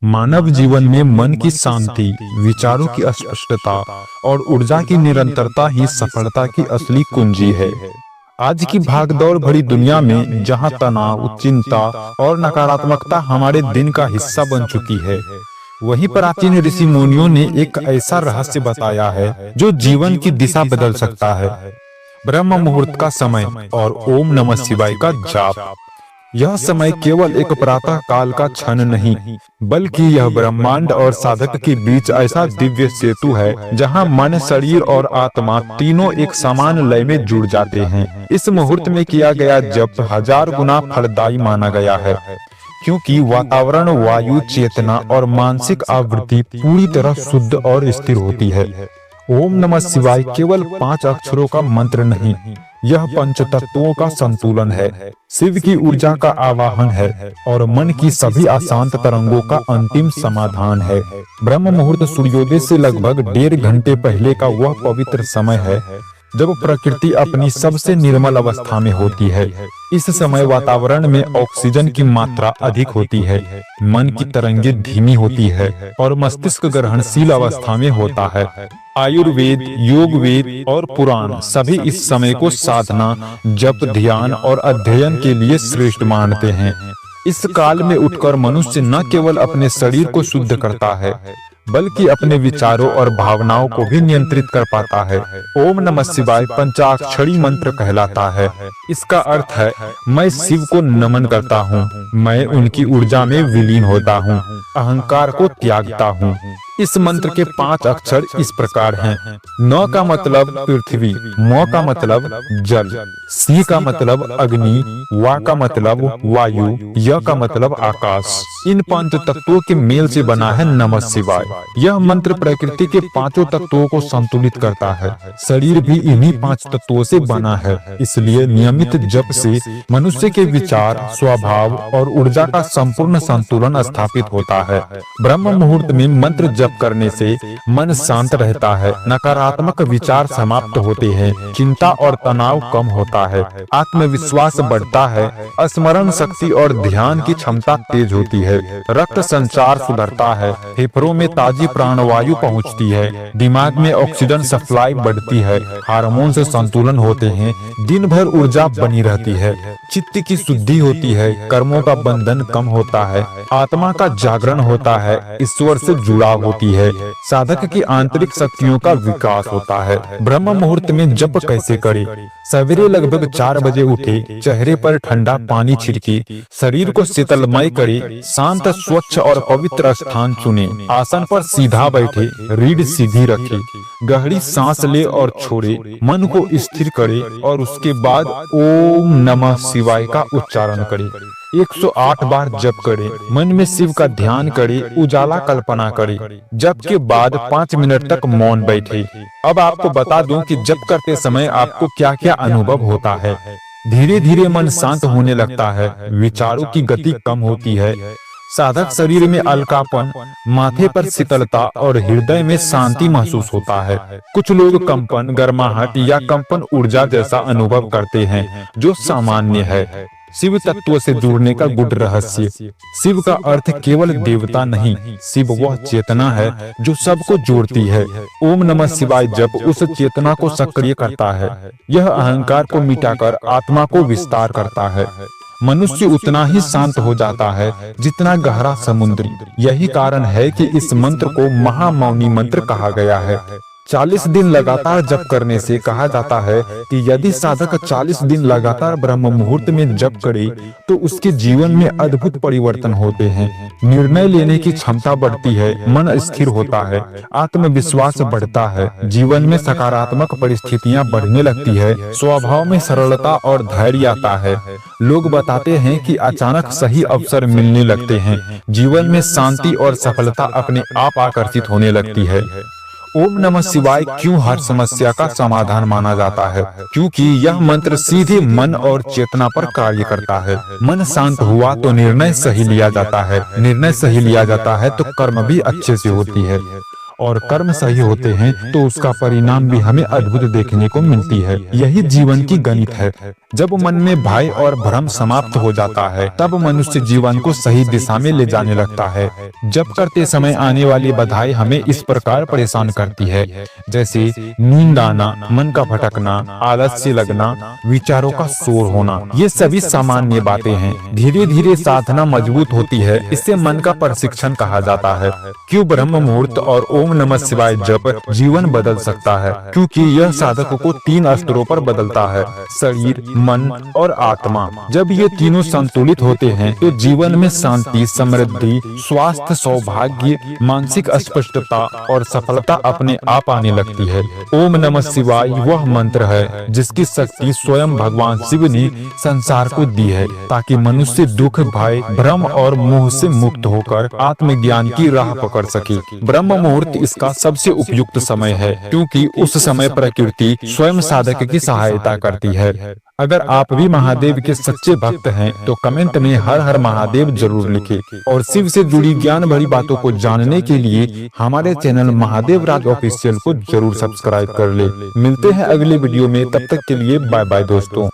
मानव जीवन में मन की शांति, विचारों की स्पष्टता और ऊर्जा की निरंतरता ही सफलता की असली कुंजी है। आज की भागदौड़ भरी दुनिया में जहां तनाव, चिंता और नकारात्मकता हमारे दिन का हिस्सा बन चुकी है, वहीं प्राचीन ऋषि मुनियों ने एक ऐसा रहस्य बताया है जो जीवन की दिशा बदल सकता है। ब्रह्म मुहूर्त का समय और ओम नमः शिवाय का जाप। यह समय केवल एक प्रातः काल का क्षण नहीं, बल्कि यह ब्रह्मांड और साधक के बीच ऐसा दिव्य सेतु है जहां मन, शरीर और आत्मा तीनों एक समान लय में जुड़ जाते हैं। इस मुहूर्त में किया गया जप 1000 गुना फलदायी माना गया है, क्योंकि वातावरण, वायु, चेतना और मानसिक आवृत्ति पूरी तरह शुद्ध और स्थिर होती है। ओम नमः शिवाय केवल 5 अक्षरों का मंत्र नहीं, यह पंच तत्वों का संतुलन है, शिव की ऊर्जा का आवाहन है और मन की सभी अशांत तरंगों का अंतिम समाधान है। ब्रह्म मुहूर्त सूर्योदय से लगभग 1.5 घंटे पहले का वह पवित्र समय है जब प्रकृति अपनी सबसे निर्मल अवस्था में होती है। इस समय वातावरण में ऑक्सीजन की मात्रा अधिक होती है, मन की तरंगें धीमी होती है और मस्तिष्क ग्रहणशील अवस्था में होता है। आयुर्वेद, योग वेद और पुराण सभी इस समय को साधना, जप, ध्यान और अध्ययन के लिए श्रेष्ठ मानते हैं। इस काल में उठकर मनुष्य न केवल अपने शरीर को शुद्ध करता है, बल्कि अपने विचारों और भावनाओं को भी नियंत्रित कर पाता है। ओम नमः शिवाय पंचाक्षरी मंत्र कहलाता है। इसका अर्थ है, मैं शिव को नमन करता हूँ, मैं उनकी ऊर्जा में विलीन होता हूँ, अहंकार को त्यागता हूँ। इस मंत्र के 5 अक्षर इस प्रकार हैं। न का मतलब पृथ्वी, म का मतलब जल, सी का मतलब अग्नि, वा का मतलब वायु, य का मतलब आकाश। इन 5 तत्वों के मेल से बना है नमः शिवाय। यह मंत्र प्रकृति के 5 तत्वों को संतुलित करता है। शरीर भी इन्हीं 5 तत्वों से बना है, इसलिए नियमित जप से मनुष्य के विचार, स्वभाव और ऊर्जा का संपूर्ण संतुलन स्थापित होता है। ब्रह्म मुहूर्त में मंत्र जप करने से मन शांत रहता है, नकारात्मक विचार समाप्त होते हैं, चिंता और तनाव कम होता है, आत्मविश्वास बढ़ता है, स्मरण शक्ति और ध्यान की क्षमता तेज होती है, रक्त संचार सुधरता है, फेफड़ों में ताजी प्राणवायु पहुंचती है, दिमाग में ऑक्सीजन सप्लाई बढ़ती है, हार्मोन से संतुलन होते हैं, दिन भर ऊर्जा बनी रहती है, चित्त की शुद्धि होती है, कर्मों का बंधन कम होता है, आत्मा का जागरण होता है, ईश्वर से जुड़ाव होती है, साधक की आंतरिक शक्तियों का विकास होता है। ब्रह्म मुहूर्त में जप कैसे करें? सवेरे लगभग 4 बजे उठे, चेहरे पर ठंडा पानी छिड़के, शरीर को शीतलमय करे, शांत, स्वच्छ और पवित्र स्थान चुने, आसन पर सीधा बैठे, रीढ़ सीधी रखे, गहरी सांस ले और छोड़े, मन को स्थिर करे और उसके बाद ओम नमः शिवाय का उच्चारण करे। 108 बार जप करे, मन में शिव का ध्यान करे, उजाला कल्पना करे। जप के बाद 5 मिनट तक मौन बैठे। अब आपको बता दूं कि जप करते समय आपको क्या क्या अनुभव होता है। धीरे धीरे मन शांत होने लगता है, विचारों की गति कम होती है, साधक शरीर में हल्कापन, माथे पर शीतलता और हृदय में शांति महसूस होता है। कुछ लोग कंपन, गर्माहट या कंपन ऊर्जा जैसा अनुभव करते हैं, जो सामान्य है। शिव तत्व से जुड़ने का गुड रहस्य। शिव का अर्थ केवल देवता नहीं, शिव वह चेतना है जो सबको जोड़ती है। ओम नमः शिवाय जप उस चेतना को सक्रिय करता है। यह अहंकार को मिटाकर आत्मा को विस्तार करता है। मनुष्य उतना ही शांत हो जाता है जितना गहरा समुद्र। यही कारण है कि इस मंत्र को महामौनी मंत्र कहा गया है। 40 दिन लगातार जप करने से कहा जाता है कि यदि साधक 40 दिन लगातार ब्रह्म मुहूर्त में जप करे तो उसके जीवन में अद्भुत परिवर्तन होते हैं। निर्णय लेने की क्षमता बढ़ती है, मन स्थिर होता है, आत्मविश्वास बढ़ता है, जीवन में सकारात्मक परिस्थितियां बढ़ने लगती है, स्वभाव में सरलता और धैर्य आता है। लोग बताते हैं कि अचानक सही अवसर मिलने लगते हैं, जीवन में शांति और सफलता अपने आप आकर्षित होने लगती है। ओम नमः शिवाय क्यों हर समस्या का समाधान माना जाता है? क्योंकि यह मंत्र सीधे मन और चेतना पर कार्य करता है। मन शांत हुआ तो निर्णय सही लिया जाता है, निर्णय सही लिया जाता है तो कर्म भी अच्छे से होती है। और कर्म सही होते हैं तो उसका परिणाम भी हमें अद्भुत देखने को मिलती है। यही जीवन की गणित है। जब मन में भय और भ्रम समाप्त हो जाता है तब मनुष्य जीवन को सही दिशा में ले जाने लगता है। जब करते समय आने वाली बाधाएं हमें इस प्रकार परेशान करती है, जैसे नींद आना, मन का भटकना, आलस्य लगना, विचारों का शोर होना, ये सभी सामान्य बातें हैं। धीरे धीरे साधना मजबूत होती है, इससे मन का प्रशिक्षण कहा जाता है। क्यों ब्रह्म मुहूर्त और ओम नमः शिवाय जप जीवन बदल सकता है? क्योंकि यह साधक को 3 स्तरों पर बदलता है, शरीर, मन और आत्मा। जब ये तीनों संतुलित होते हैं तो जीवन में शांति, समृद्धि, स्वास्थ्य, सौभाग्य, मानसिक स्पष्टता और सफलता अपने आप आने लगती है। ओम नमः शिवाय वह मंत्र है जिसकी शक्ति स्वयं भगवान शिव ने संसार को दी है, ताकि मनुष्य दुख, भय, भ्रम और मोह से मुक्त होकर आत्मज्ञान की राह पकड़ सके। ब्रह्म मुहूर्त इसका सबसे उपयुक्त समय है, क्योंकि उस समय प्रकृति स्वयं साधक की सहायता करती है। अगर आप भी महादेव के सच्चे भक्त हैं तो कमेंट में हर हर महादेव जरूर लिखें और शिव से जुड़ी ज्ञान भरी बातों को जानने के लिए हमारे चैनल महादेव राज ऑफिशियल को जरूर सब्सक्राइब कर ले। मिलते हैं अगले वीडियो में, तब तक के लिए बाय बाय दोस्तों।